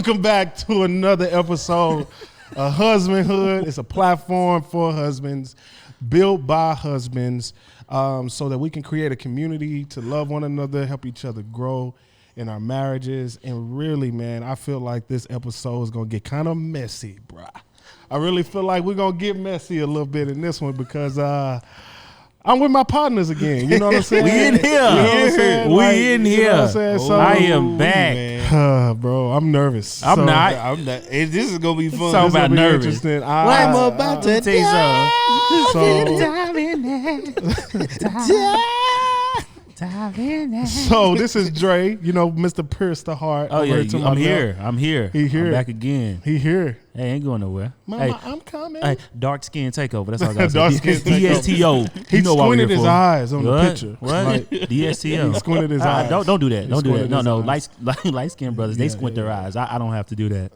Welcome back to another episode of Husbandhood. It's a platform for husbands, built by husbands, so that we can create a community to love one another, help each other grow in our marriages. And really, man, I feel like this episode is going to get kind of messy, bruh. I really feel like we're going to get messy a little bit in this one because I'm with my partners again. You know what I'm saying? We in here. You know what I'm saying? We Like, in you here. know what I'm saying? So, I am back. bro, I'm nervous. I'm not. I'm not. This is gonna be fun. So This is about gonna be nervous. interesting. I'm about to Tell you So this is Dre, you know, Mr. Pierce the Heart. Oh over yeah, to my I'm left. here. I'm here. He here. I'm back again. He here. Hey, ain't going nowhere. Mama, Hey, I'm coming. hey, dark skin takeover. That's all I got to say. Dark skin takeover. DSTO. He You know what we're squinted here his for. eyes on What? the picture. What? Like, DSTO. he squinted his eyes. Don't do that. He Don't do that. squinted No, his light skinned brothers, they squint their eyes. I don't have to do that.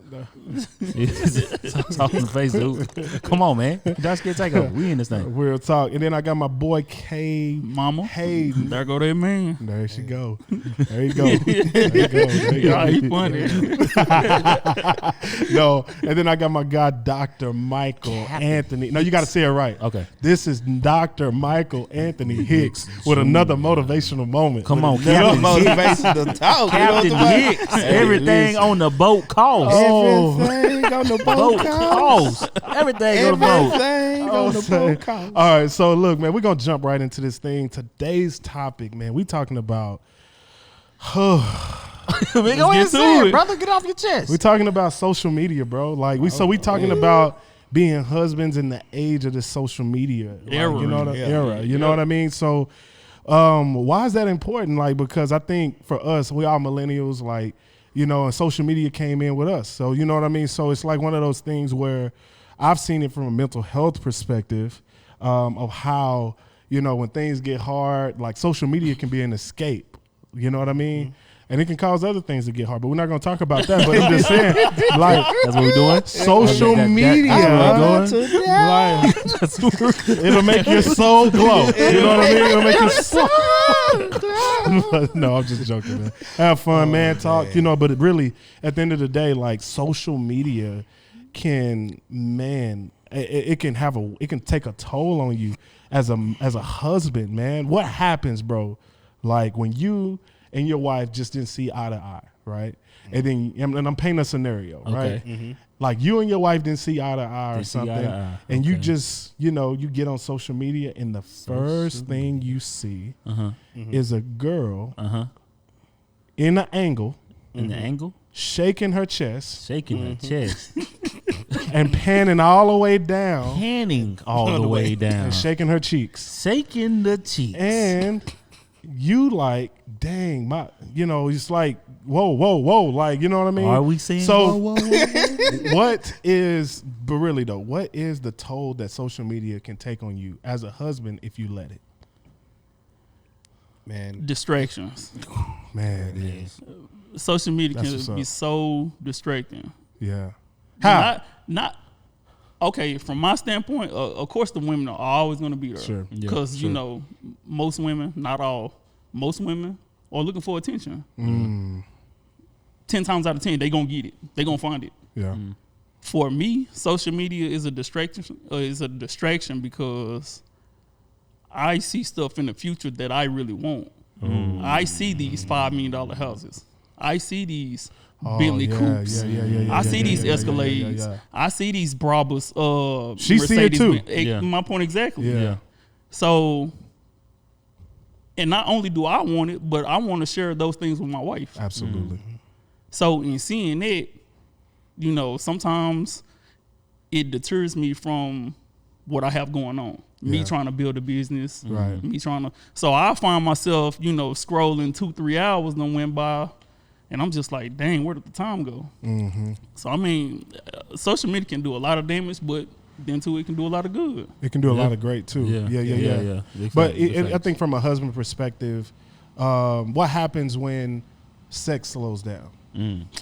Talk in the face, dude. Come on, man. Dark skin takeover. We in this thing. Real talk. And then I got my boy K. Mama. Hayden. There go that man. There she go. There you go. There you go. There you Yeah, go. he funny. No, and then I got my guy Dr. Michael Anthony. No, you got to say it right. Okay. This is Dr. Michael Anthony Hicks with another motivational moment. Come on, You know, Captain Hicks. motivation to talk. Captain Hicks. Everything on the boat costs. Oh. Everything on the Boat boat costs. Everything on the boat. Everything on the boat costs. All right, so look, man, we're going to jump right into this thing. Today's topic, man, we talking about, Go ahead and say it, brother. Get off your chest. we're talking about social media, bro. Like, we talking about being husbands in the age of the social media Era. you know, the Yeah. era. You know what I mean? So, why is that important? Like, because I think for us, we all millennials, like, you know, and social media came in with us. So, you know what I mean? So it's like one of those things where I've seen it from a mental health perspective, of how, you know, when things get hard, like social media can be an escape. You know what I mean? And it can cause other things to get hard, but we're not going to talk about that. But I'm just saying, like, That's what we're doing. social media, That's what we're doing. like, it'll make your soul glow. You know what I mean? It'll make your soul. No, I'm just joking, man. Have fun, man. Talk, you know. But it really, at the end of the day, like social media can, man, it can have it can take a toll on you as a husband, man. What happens, bro? Like when you and your wife just didn't see eye to eye, right? And then, and I'm painting a scenario, right? Okay. Like you and your wife didn't see eye to eye or Didn't see eye to something, eye. and you Okay. just, you know, you get on social media, and the first thing you see is a girl in an angle, In the angle, shaking her chest shaking her chest, and panning all the way down panning all the way down, and shaking her cheeks, shaking the cheeks. and you like, dang, my, you know, it's like, whoa, like, you know what I mean? Are we saying? So, whoa, whoa, whoa? what is, but really though, what is the toll that social media can take on you as a husband if you let it? Man, Distractions. Man, it is. Social media That's what's can be up. so distracting. Yeah. How? Not okay. From my standpoint, of course, the women are always going to be there. Sure. Yeah, Because sure. you know, most women, not all, most women are looking for attention. 10 times out of 10, they gonna get it. They gonna find it. Yeah. For me, social media is a distraction because I see stuff in the future that I really want. I see these $5 million houses. I see these Bentley coupes. I see these Escalades. Yeah. I see these Brabus. She see it too. Yeah. My point exactly. Yeah. So, and not only do I want it, but I want to share those things with my wife. Absolutely. So in seeing that, you know, sometimes it deters me from what I have going on. Me Yeah. trying to build a business. Right. Me trying to. So I find myself, you know, scrolling 2-3 hours done went by, and I'm just like, dang, where did the time go? Mm-hmm. So I mean, social media can do a lot of damage, but then too it can do a lot of good. It can do a Yeah. lot of great too. Yeah. Big But facts, big I facts. think from a husband perspective, what happens when sex slows down?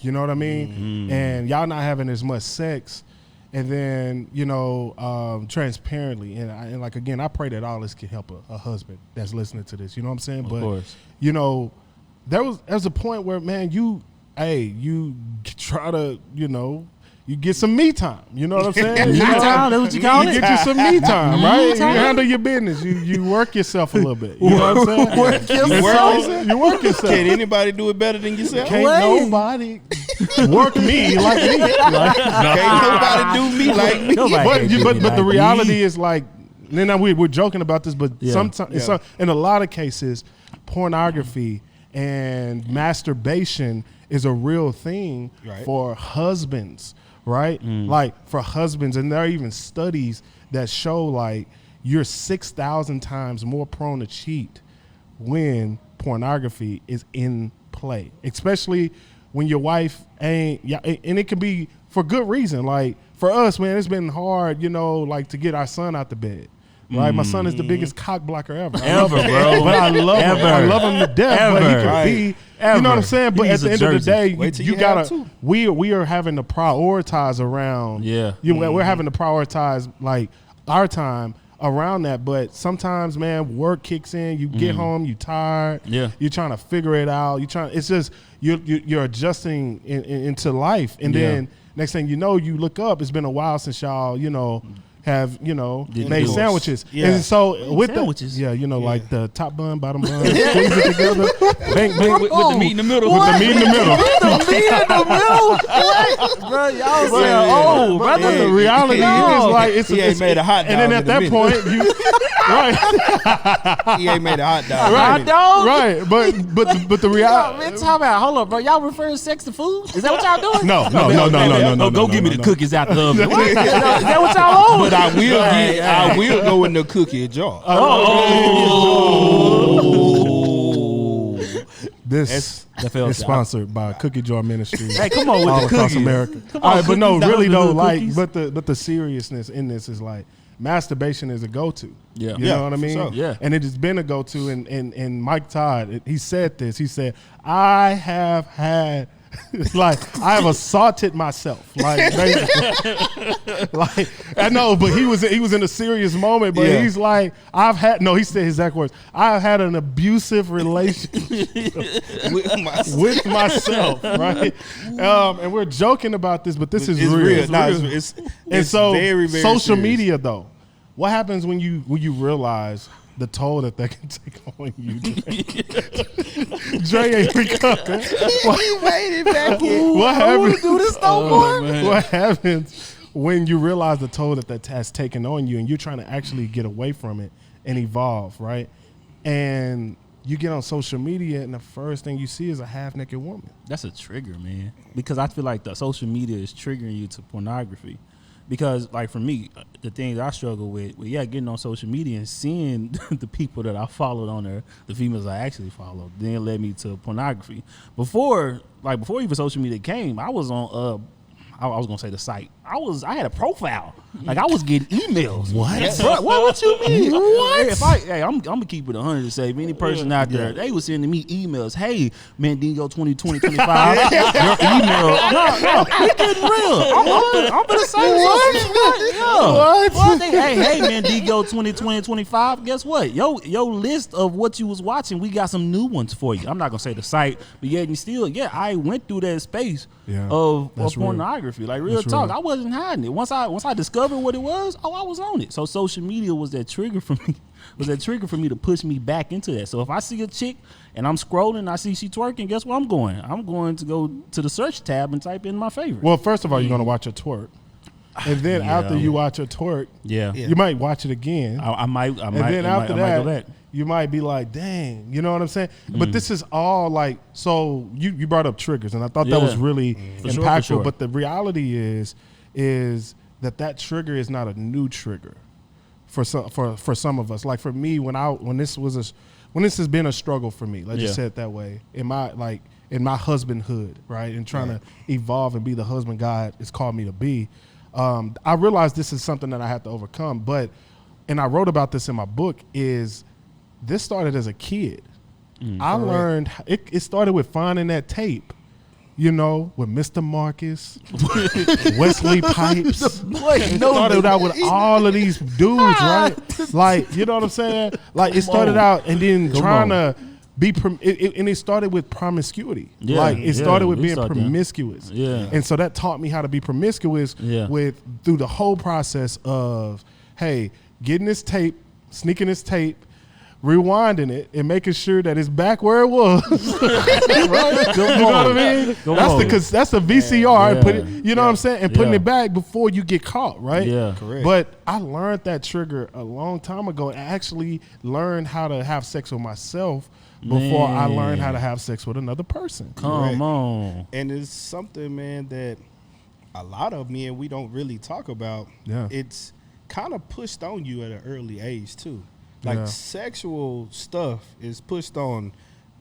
You know what I mean? And y'all not having as much sex, and then, you know, transparently, and like, again, I pray that all this can help a husband that's listening to this. You know what I'm saying? Of But course. you know, there was a point where, man, you hey, you try to, you get some me time. You know what I'm saying? Me time, that's what you call You it? get you some me time, right? You time? handle your business. You work yourself a little bit. You know what I'm saying? You work yourself. Can anybody do it better than yourself? Can't nobody work me like me. Like, Can't nobody do me like me. but the reality is like, then we're joking about this, but sometimes in a lot of cases, pornography and masturbation is a real thing for husbands, right? Like for husbands, and there are even studies that show like you're 6,000 times more prone to cheat when pornography is in play, especially when your wife ain't, and it can be for good reason. Like for us, man, it's been hard, like to get our son out the bed. Right, my son is the biggest cock blocker ever. Bro. But I love him. I love him to death. But he can be, you know what I'm saying? But at the end of the day, you gotta. We are having to prioritize around. We're having to prioritize like our time around that. But sometimes, man, work kicks in. You get home, you tired. You're trying to figure it out. It's just you're adjusting into life, and then next thing you know, you look up. It's been a while since y'all, have made sandwiches, and so with sandwiches, like the top bun, bottom bun, squeeze it together, bang, bang, with the meat in the middle. With the meat in the middle. The meat in the middle. What, bro? Y'all saying, brother. The reality is like he ain't made a hot dog, and then at that point you he ain't made a hot dog, hot dog, right? But the reality. Man, talk about. Hold up, bro. Y'all referring sex to food? Is that what y'all doing? No. Go give me the cookies out the oven. Is that what y'all on? But I will go in the cookie jar. This is sponsored by Cookie Jar Ministries. Hey, come on with all the across cookies. America. Come All on, right, but no, cookies, really though, like, cookies. but the seriousness in this is like masturbation is a go-to. Yeah. You know what I mean? Sure. Yeah. And it has been a go-to. And Mike Todd, he said this. He said, I have had. Like I have assaulted myself, like I know, but he was in a serious moment. But he's like, he said his exact words. I've had an abusive relationship with myself, right? And we're joking about this, but this is real. It's very, very social serious. media though. What happens when you realize the toll that can take on you? Dre ain't recovering. He made it back in. What happens? Do this no more. What happens when you realize the toll that has taken on you, and you're trying to actually get away from it and evolve, right? And you get on social media, and the first thing you see is a half-naked woman. That's a trigger, man. Because I feel like the social media is triggering you to pornography. Because, like, for me, the things I struggle with, getting on social media and seeing the people that I followed on there, the females I actually followed, then led me to pornography. Before even social media came, I was on I was gonna say the site. I had a profile. Like I was getting emails. What? Bro, what you mean? What? I'm gonna keep it 100 to say, if any person out there, they was sending me emails. Hey, Mandingo 2020 25. Your email. No, we getting real. I'm gonna say something. Hey, Mandingo 2020 25. Guess what? Your list of what you was watching, we got some new ones for you. I'm not gonna say the site, but I went through that space of pornography. Like real That's talk, real. I wasn't hiding it. Once I discovered what it was, I was on it. So social media was that trigger for me. To push me back into that. So if I see a chick and I'm scrolling, I see she twerking, guess where I'm going? I'm going to go to the search tab and type in my favorite. Well, first of all, you're gonna watch her twerk, and then after you watch her twerk, you might watch it again. I might. And then after I might go that, back. you might be like, dang, you know what I'm saying? But this is all like, so you brought up triggers, and I thought that was really impactful. sure. But the reality is that trigger is not a new trigger for some of us. Like for me, when this has been a struggle for me, let's just say it that way, in my husbandhood, right, and trying to evolve and be the husband God has called me to be, I realized this is something that I have to overcome. And I wrote about this in my book, is this started as a kid. I learned, it started with finding that tape, with Mr. Marcus, Wesley Pipes. It started out with all of these dudes, right? Like, you know what I'm saying? Like, it started out and then trying to and it started with promiscuity. Yeah, Like it started with it being started. promiscuous. Yeah. And so that taught me how to be promiscuous through the whole process of, hey, getting this tape, sneaking this tape, rewinding it, and making sure that it's back where it was. Right? You know what I mean? That's the VCR. And put it, you know what I'm saying? And putting it back before you get caught, right? Yeah. Correct. But I learned that trigger a long time ago. I actually learned how to have sex with myself before I learned how to have sex with another person. Come on. And it's something, man, that a lot of men we don't really talk about. Yeah. It's kind of pushed on you at an early age too. Like Yeah. sexual stuff is pushed on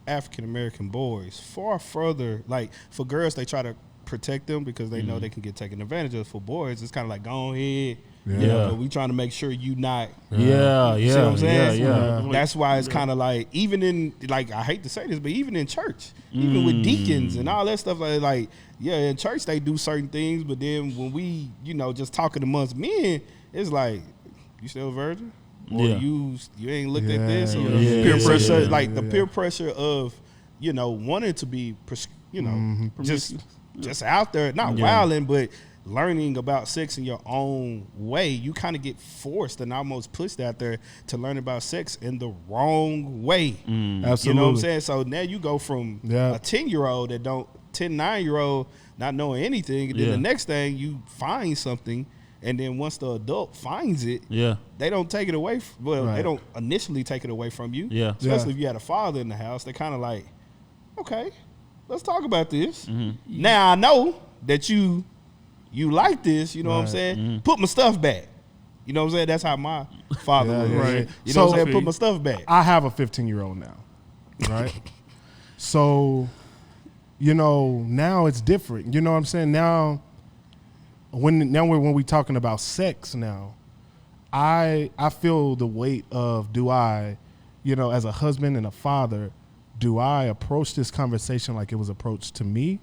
African American boys far further. Like for girls, they try to protect them because they know they can get taken advantage of. For boys, it's kind of like go ahead. Yeah. You know, but we trying to make sure you not. Yeah, See what I'm saying? yeah. That's why it's kind of like, even in, like, I hate to say this, but even in church, even with deacons and all that stuff, like, yeah, in church they do certain things, but then when we, just talking amongst men, it's like, you still a virgin? Or Yeah. you ain't looked at Yeah, this? Or yeah, peer yeah, pressure, yeah, like the peer pressure of, wanting to be, just out there, not wilding, but learning about sex in your own way. You kind of get forced and almost pushed out there to learn about sex in the wrong way. Absolutely. You know what I'm saying? So now you go from Yeah. a 10-year-old that 9-year-old not knowing anything, and then the next thing you find something, and then once the adult finds it, Yeah. they don't take it away. They Right. don't initially take it away from you. Yeah. Especially Yeah. if you had a father in the house, they kind of like, okay, let's talk about this. Now I know that you like this, you know what I'm Right. saying? Put my stuff back. You know what I'm saying? That's how my father Yeah, was. yeah, Right. yeah. You know what I'm So- saying? Put my stuff back. I have a 15-year-old now, right? So, now it's different. You know what I'm saying? Now when we talking about sex now, I feel the weight of, do I, as a husband and a father, do I approach this conversation like it was approached to me,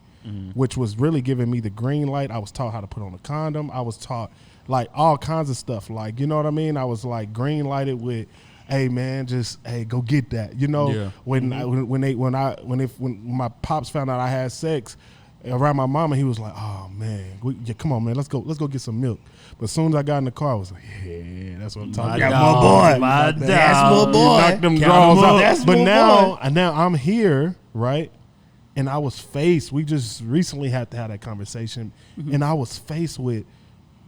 which was really giving me the green light. I was taught how to put on a condom. I was taught like all kinds of stuff. Like, you know what I mean? I was like green lighted with, hey man, go get that. Yeah. When my pops found out I had sex around my mama, he was like, oh man, come on man, let's go get some milk. But as soon as I got in the car, I was like, yeah, that's what I'm talking about. My That's dog. my boy. Knock them Count draws 'em out. up. That's But my now boy. I'm here, right? And I was faced. We just recently had to have that conversation, and I was faced with,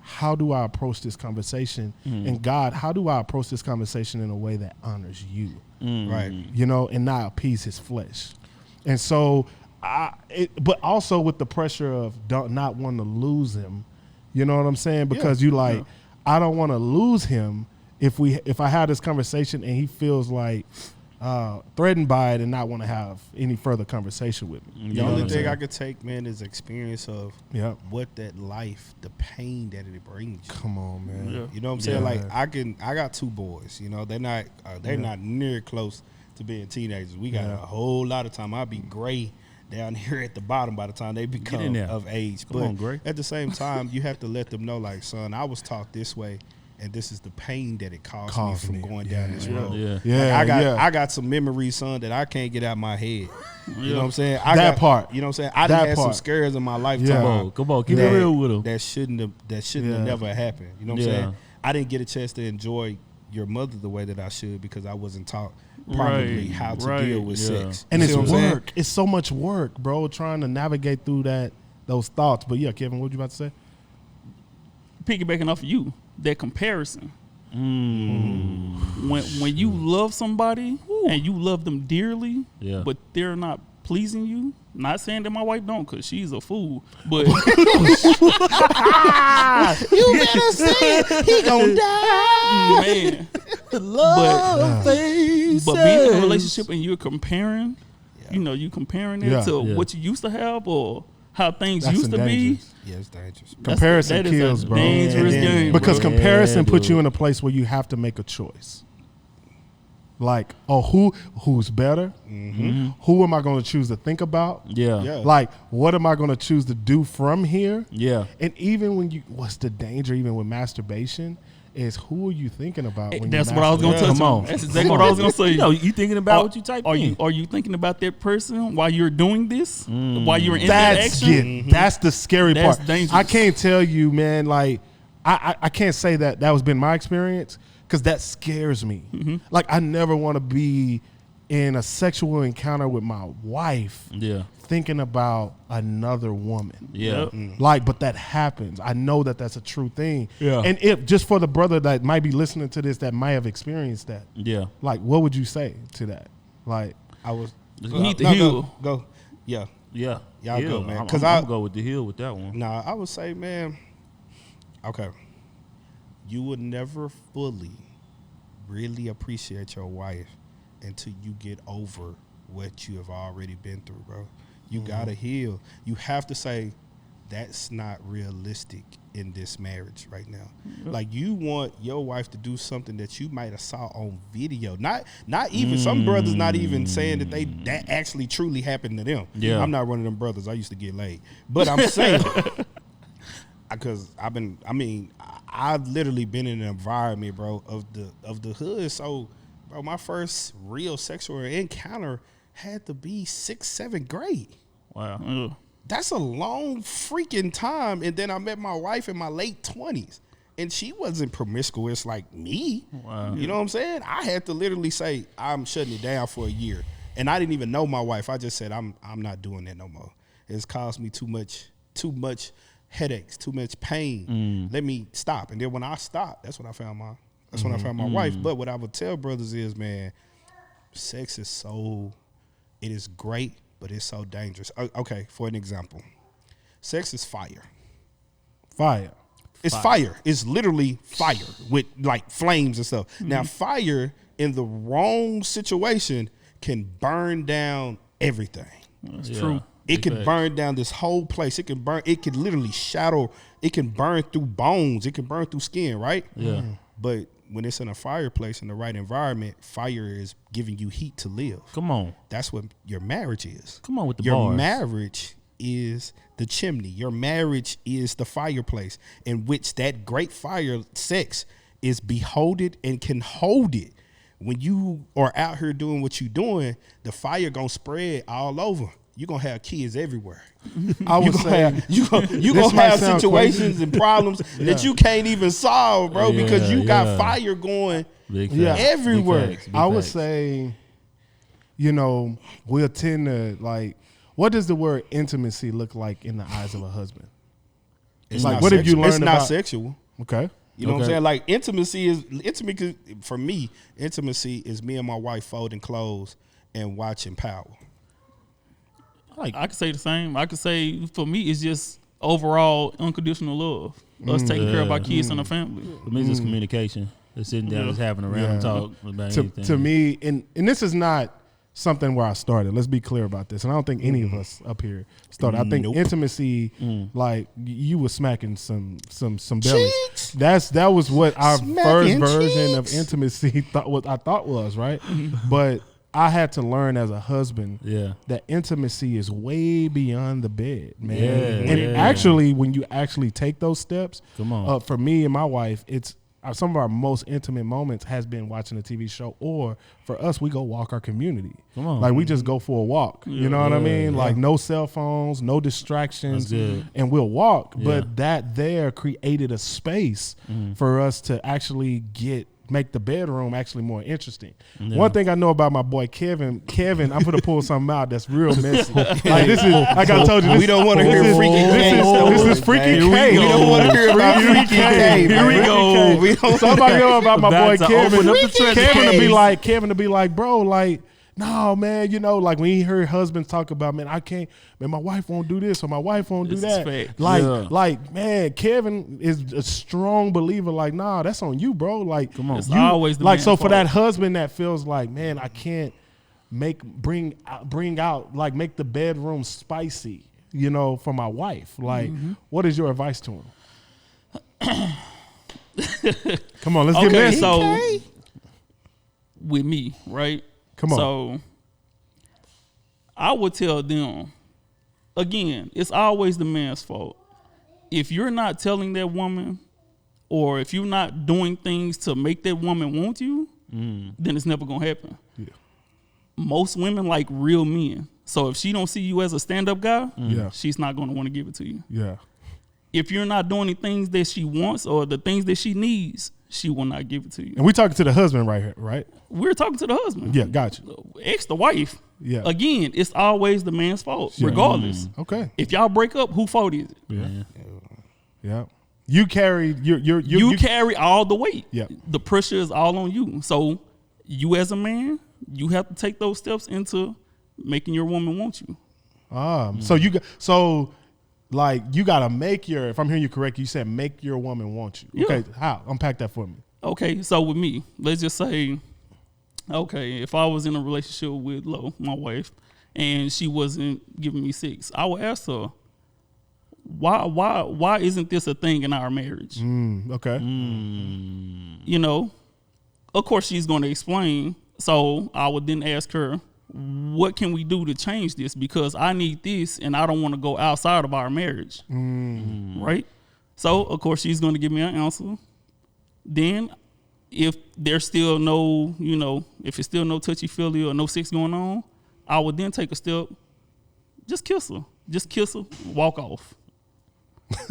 how do I approach this conversation? And God, how do I approach this conversation in a way that honors you? Right. And not appease his flesh. And so, but also with the pressure of not wanting to lose him. You know what I'm saying? Because I don't want to lose him if I have this conversation and he feels like threatened by it and not want to have any further conversation with me. The only thing I could take, man, is experience of Yep. what that life, the pain that it brings. Come on, man. Yeah. You know what I'm saying? Yeah. Like I got 2 boys. They're not near close to being teenagers. We got a whole lot of time. I'll be gray down here at the bottom by the time they in become there. of age. Come But on, Gray. at the same time, you have to let them know, like, son, I was taught this way, and this is the pain that it caused me from going down this road. Yeah. Yeah, Like, I got some memories, son, that I can't get out my head. You know what I'm saying? That part. You know what I'm saying? I That done had some part. scares in my lifetime. Yeah. Come on, keep it that- real with him. That shouldn't have Yeah. never happened. You know what I'm Yeah. saying? I didn't get a chance to enjoy your mother the way that I should because I wasn't taught probably Right, how to right. deal with Yeah. sex. And You it's see what I'm saying? work. It's so much work, bro, trying to navigate through those thoughts. But yeah, Kevin, what you about to say? Piggybacking off of you, that comparison. When you love somebody and you love them dearly, Yeah. but they're not pleasing you. Not saying that my wife don't, cause she's a fool. But You better say it. He gonna die. man, Love faces. but being in a relationship and you're comparing, you comparing it Yeah. to Yeah. what you used to have or how things That's used to be. dangerous. Yeah, it's dangerous. That's- Comparison that is kills, a bro. dangerous And then- game, Because bro. comparison puts you dude. in a place where you have to make a choice. Like, who's better? Who am I going to choose to think about? Yeah. Yeah. Like, what am I going to choose to do from here? Yeah. And even what's the danger even with masturbation is who are you thinking about? When That's you're what I was gonna touch Come on. on. That's exactly what I was gonna say. You know, you thinking about what you type Are in. you thinking about that person while you're doing this? While you're in that That's action? that's the scary That's part. dangerous. I can't tell you, man. Like I can't say that was been my experience because that scares me. Like I never want to be in a sexual encounter with my wife Yeah. thinking about another woman. Yeah. Like, but that happens. I know that that's a true thing. Yeah. And if just for the brother that might be listening to this that might have experienced that, Yeah. like, what would you say to that? Like, I was. You need to no, heal. Go. Yeah. Yeah. Y'all Hill. go, man. I'm 'Cause gonna go with the hill with that one. Nah, I would say, man. Okay. You would never fully, really appreciate your wife until you get over what you have already been through, bro. You gotta heal. You have to say, that's not realistic in this marriage right now. Like you want your wife to do something that you might have saw on video. Not even some brothers not even saying that actually truly happened to them. Yeah. I'm not one of them brothers. I used to get laid. But I'm saying because I've literally been in an environment, bro, of the hood. So, bro, my first real sexual encounter had to be 6th, 7th grade. Wow. Ugh. That's a long freaking time. And then I met my wife in my late 20s. And she wasn't promiscuous like me. Wow. You know what I'm saying? I had to literally say, I'm shutting it down for a year. And I didn't even know my wife. I just said, I'm not doing that no more. It's caused me too much headaches, too much pain. Let me stop. And then when I stopped, that's when I found my wife. But what I would tell brothers is, man, sex is it is great, but it's so dangerous. Okay, for an example, sex is fire. fire. It's fire. It's literally fire with like flames and stuff. Now, fire in the wrong situation can burn down everything. That's true. It can burn down this whole place. It can literally shadow. It can burn through bones. It can burn through skin, right? Yeah. But when it's in a fireplace in the right environment, fire is giving you heat to live. Come on. That's what your marriage is. Come on with the Your bars. marriage is the chimney. Your marriage is the fireplace in which that great fire sex is beholded and can hold it. When you are out here doing what you're doing, the fire gonna spread all over. You're gonna have kids everywhere. I would say you gonna This might have sound situations and problems that you can't even solve, bro, because you got yeah. fire going. Big Yeah. facts. Everywhere. Big facts. Big I would facts. say, we'll tend to like. What does the word intimacy look like in the eyes of a husband? It's Like, not what have you sexual. It's learned not about- sexual. Okay. You know what I'm Okay. saying? Like intimacy for me, intimacy is me and my wife folding clothes and watching Power. I could say the same. I could say for me, it's just overall unconditional love. Us taking care of our kids and our family. For me, it's just communication. Just sitting down, just having a random talk about anything. To me, and this is not something where I started. Let's be clear about this. And I don't think any of us up here started. I think Nope. intimacy, like you were smacking some bellies. That was what our Smacking first version of cheeks. intimacy I thought was, right? But I had to learn as a husband Yeah. that intimacy is way beyond the bed, man. Yeah, and yeah. actually, when you actually take those steps, Come on. for me and my wife, it's some of our most intimate moments has been watching a TV show, or for us, we go walk our community. Come on. Like we just go for a walk. You know what I mean? yeah. Like no cell phones, no distractions, That's good. and we'll walk. Yeah. But that there created a space for us to actually make the bedroom actually more interesting. Yeah. One thing I know about my boy Kevin, I'm gonna pull something out that's real messy. Like this is, like I told you, this, We don't want to this hear is- freaky this K is- stuff. This is freaky Here we K. go. We don't want to hear about freaky K. Here we man. go. We don't. Somebody know about my boy About to Kevin. open up the treasure Kevin to be like, bro, like, no, man, like when he heard husbands talk about, man, I can't, man, my wife won't do this or my wife won't do This is that. fact. Like, man, Kevin is a strong believer. Like, nah, that's on you, bro. Like, Come on. It's always the like, man's so for fault. that husband that feels like, man, I can't bring out, like, make the bedroom spicy, for my wife. Like, what is your advice to him? Come on, let's get Okay, messy. so with me, right? Come on. So I would tell them, again, it's always the man's fault. If you're not telling that woman or if you're not doing things to make that woman want you, then it's never gonna happen. Yeah. Most women like real men. So if she don't see you as a stand-up guy, Yeah. she's not gonna want to give it to you. Yeah. If you're not doing the things that she wants or the things that she needs, she will not give it to you. And we talking to the husband right here, right? We're talking to the husband. Yeah, got you. The wife. Yeah. Again, it's always the man's fault, Yeah. regardless. Okay. If y'all break up, who fault is it? Yeah. Yeah. You carry You carry all the weight. Yeah. The pressure is all on you. So you as a man, you have to take those steps into making your woman want you. So like you gotta make your, if I'm hearing you correct, you said make your woman want you. Yeah. Okay, how? Unpack that for me. Okay, so with me, let's just say, okay, if I was in a relationship with Lo, my wife, and she wasn't giving me sex, I would ask her, why isn't this a thing in our marriage? Okay. You know, of course she's going to explain. So I would then ask her, what can we do to change this? Because I need this and I don't want to go outside of our marriage. Right? So, of course, she's going to give me an answer. Then, if there's still no, if it's still no touchy-feely or no sex going on, I would then take a step, just kiss her. Just kiss her, walk off.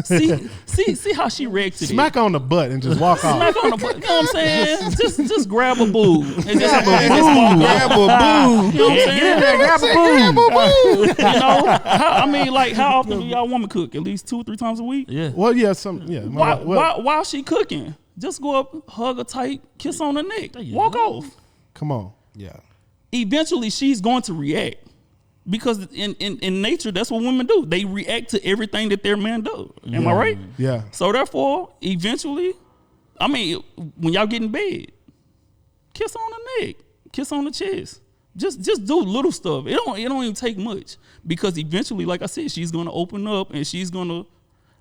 see how she reacts to Smack on the butt and just walk off. Smack on the butt. You know what I'm saying? just grab a boob. And just Grab a boo. You know what I'm saying? Get in there, grab a boo. How often do y'all woman cook? At least 2 or 3 times a week? Yeah. Well, yeah, While she cooking, just go up, hug her tight, kiss on the neck, walk off. Come on. Yeah. Eventually, she's going to react. Because in nature, that's what women do. They react to everything that their man does. Am I right? Yeah. So therefore, eventually, when y'all get in bed, kiss on the neck, kiss on the chest. Just do little stuff. It don't even take much. Because eventually, like I said, she's gonna open up and she's gonna,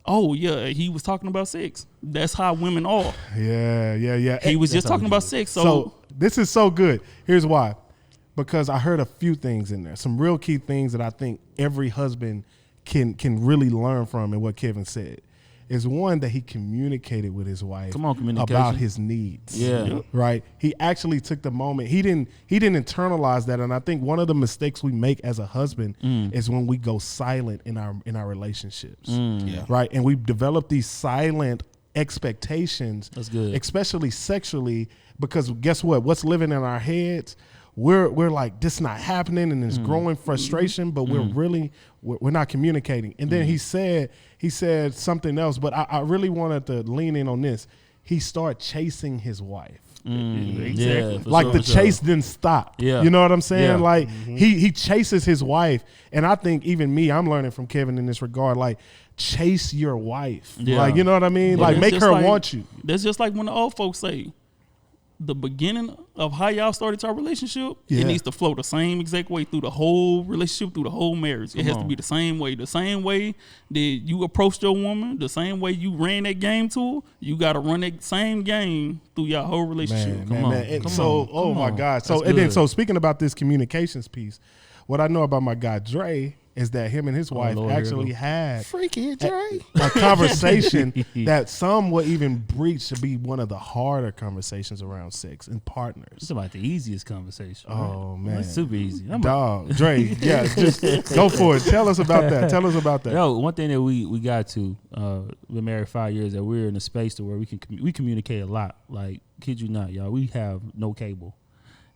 oh yeah, he was talking about sex. That's how women are. Yeah. He was just talking about sex. So this is so good. Here's why. Because I heard a few things in there, some real key things that I think every husband can really learn from, and what Kevin said is one, that he communicated with his wife about his needs. Yeah. Right. He actually took the moment. He didn't internalize that, and I think one of the mistakes we make as a husband is when we go silent in our relationships. Yeah. Right. And we develop these silent expectations. That's good. Especially sexually, because guess what? What's living in our heads? We're like, this not happening, and it's growing frustration, but we're not communicating. And then he said something else, but I really wanted to lean in on this. He started chasing his wife. Exactly. Yeah, Like the chase didn't stop. Yeah. You know what I'm saying? Yeah. Like he chases his wife. And I think even me, I'm learning from Kevin in this regard, like chase your wife. Yeah. Like, you know what I mean? Yeah, Like that's make just her like- want you. That's just like when the old folks say, the beginning of how y'all started your relationship, Yeah. it needs to flow the same exact way through the whole relationship, through the whole marriage. It has to be the same way. The same way that you approached your woman, the same way you ran that game to her, you got to run that same game through your whole relationship. Man. And so, oh my God. So, and then, so speaking about this communications piece, what I know about my guy Dre is that him and his wife Lord, actually had Freaky Dre. a conversation that some would even breach to be one of the harder conversations around sex and partners. It's about the easiest conversation. Oh, man. It's super easy. Dog, Dre, yeah, just go for it. Tell us about that. Yo, one thing that we got to, we're married 5 years, that we're in a space to where we communicate a lot. Like, kid you not, y'all, we have no cable.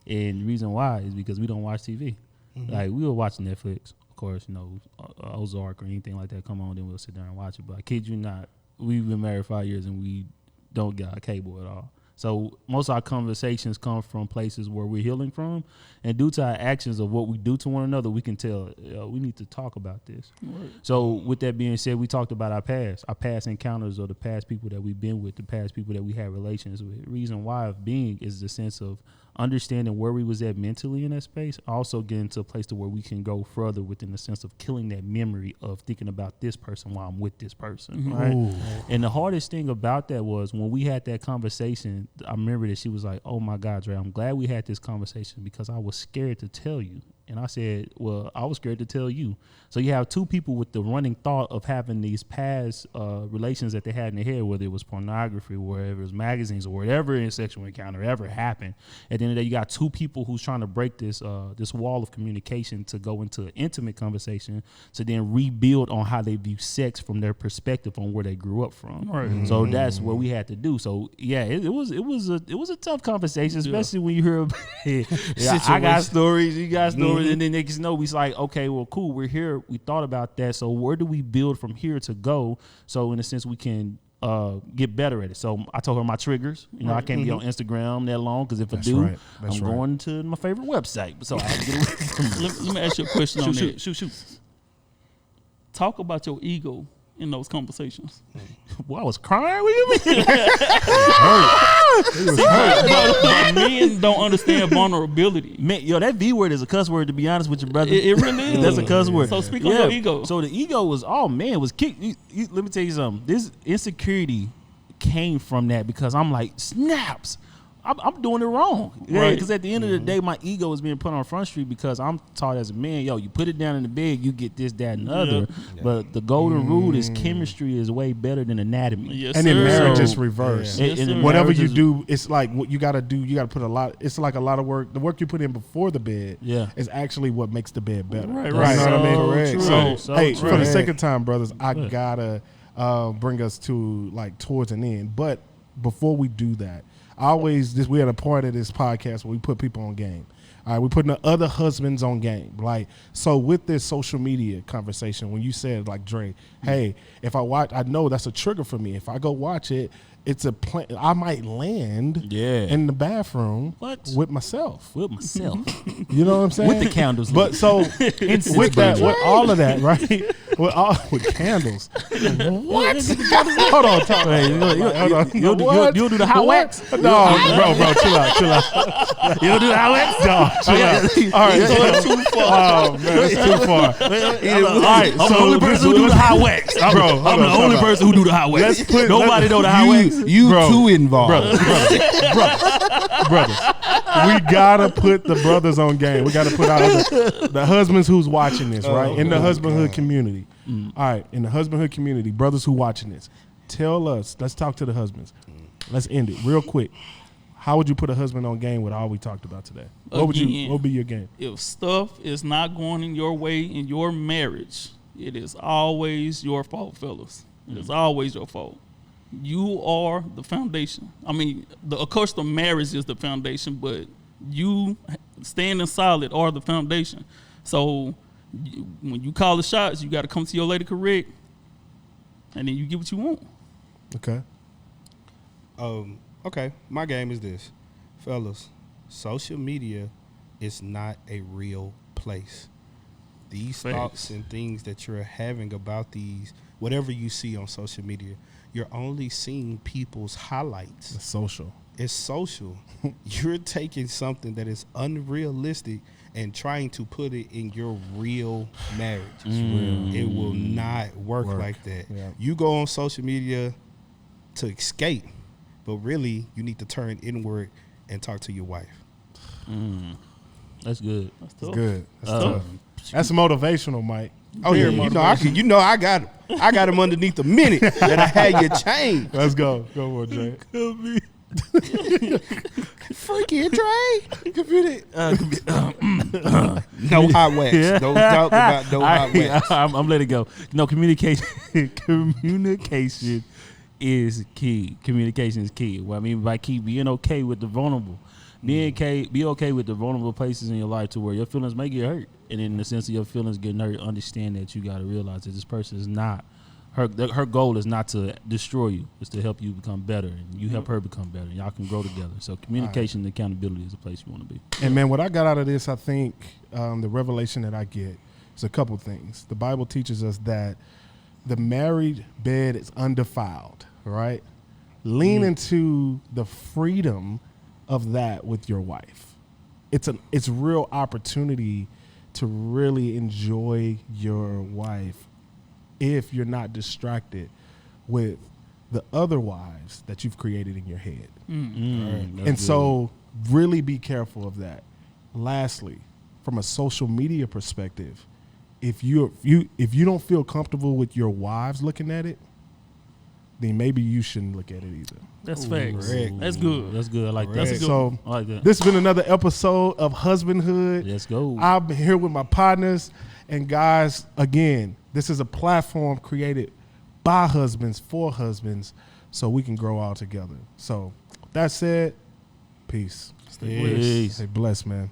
And the reason why is because we don't watch TV. Like, we will watch Netflix. Of course, Ozark or anything like that come on, then we'll sit there and watch it. But I kid you not, we've been married 5 years and we don't got cable at all. So most of our conversations come from places where we're healing from, and due to our actions of what we do to one another, we can tell we need to talk about this. Right. So with that being said, we talked about our past encounters, or the past people that we've been with, the past people that we had relations with. Reason why of being is the sense of understanding where we was at mentally in that space, also getting to a place to where we can go further within the sense of killing that memory of thinking about this person while I'm with this person, right? Ooh. And the hardest thing about that was when we had that conversation, I remember that she was like, oh my God, Dre, I'm glad we had this conversation because I was scared to tell you. And I said, well, I was scared to tell you. So you have two people with the running thought of having these past relations that they had in their head, whether it was pornography, wherever it was magazines, or whatever in sexual encounter ever happened. At the end of the day, you got two people who's trying to break this this wall of communication to go into an intimate conversation to then rebuild on how they view sex from their perspective on where they grew up from. Right. So that's what we had to do. So yeah, it was a tough conversation, especially when you hear I got stories, you got stories, and then next know we like, okay, well, cool, we're here, we thought about that. So where do we build from here to go? So in a sense, we can get better at it. So I told her my triggers. You know, I can't be on Instagram that long because if I do, I'm going to my favorite website. So I get away from Let me ask you a question on that. shoot. Talk about your ego in those conversations. Well, I was crying. What do you mean? But men don't understand vulnerability. Man, yo, that V word is a cuss word, to be honest with you, brother. It really is. That's a cuss word. So speak on your ego. So the ego was, oh man, was kicked. Let me tell you something. This insecurity came from that because I'm like, snaps. I'm doing it wrong. Right. Because at the end of the day, my ego is being put on Front Street because I'm taught as a man, yo, you put it down in the bed, you get this, that, and the other. But the golden rule is chemistry is way better than anatomy. Yes, And sir. in marriage, it's So- reversed. Yes, sir. Whatever Marriage you is- do, it's like what you got to do. You got to put a lot. It's like a lot of work. The work you put in before the bed Yeah. is actually what makes the bed better. Right, You right. know what I mean? So Correct. true. So, So hey, true. for the second time, brothers, I gotta bring us to like towards an end. But before we do that, we had a part of this podcast where we put people on game. All right, we're putting the other husbands on game. Like, so with this social media conversation, when you said like, Dre, hey, if I watch, I know that's a trigger for me. If I go watch it, it's a plan. I might land in the bathroom with myself. With myself. You know what I'm saying? With the candles. But so with that, with all of that, right? With candles. What? Hold on, talk. Hold on. You'll do the hot wax? No, bro, chill out. You'll do the hot wax? No, chill out. All right, That's too far. Oh man, it's too far. All right, I'm the only person who do the hot wax. Bro, I'm the only person who do the hot wax. Nobody know the hot wax. You Bro. too involved. brothers. We gotta put the brothers on game. We gotta put out the husbands who's watching this, right? In the husbandhood community. All right, in the husbandhood community, brothers who watching this, tell us. Let's talk to the husbands. Let's end it real quick. How would you put a husband on game with all we talked about today? What would be your game? If stuff is not going in your way in your marriage, it is always your fault, fellas. It is always your fault. You are the foundation. I mean, of course, the marriage is the foundation, but you standing solid are the foundation. So when you call the shots, you got to come to your lady correct, and then you get what you want. Okay. Okay, my game is this. Fellas, social media is not a real place. These Facts. thoughts and things that you're having about these, whatever you see on social media, you're only seeing people's highlights. It's social. It's social. You're taking something that is unrealistic and trying to put it in your real marriage. It will not work like that. Yeah. You go on social media to escape, but really you need to turn inward and talk to your wife. That's good. That's It's tough. good. That's tough. That's motivational, Mike. Oh yeah, I got him. I got him underneath the minute that I had your chain. Let's go. Go for it, Jay. Freaky Dre. No hot wax. Don't talk about no hot wax. I'm letting go. No, communication. Communication is key. Communication is key. What I mean by key, being okay with the vulnerable. Be okay with the vulnerable places in your life to where your feelings may get hurt. And in the sense of your feelings getting hurt, understand that you got to realize that this person is not, her goal is not to destroy you. It's to help you become better. And you help her become better. And y'all can grow together. So communication and accountability is a place you want to be. And man, what I got out of this, I think the revelation that I get is a couple things. The Bible teaches us that the married bed is undefiled, right? Lean into the freedom of that with your wife. It's real opportunity to really enjoy your wife if you're not distracted with the other wives that you've created in your head. And so really be careful of that. Lastly, from a social media perspective, if you don't feel comfortable with your wives looking at it, then maybe you shouldn't look at it either. That's facts. correct. That's good. That's good. I like that. That's a good So one. I like that. this has been another episode of Husbandhood. Let's go. I've been here with my partners, and guys, again, this is a platform created by husbands for husbands, so we can grow all together. So that said, peace. Peace. Stay blessed, man.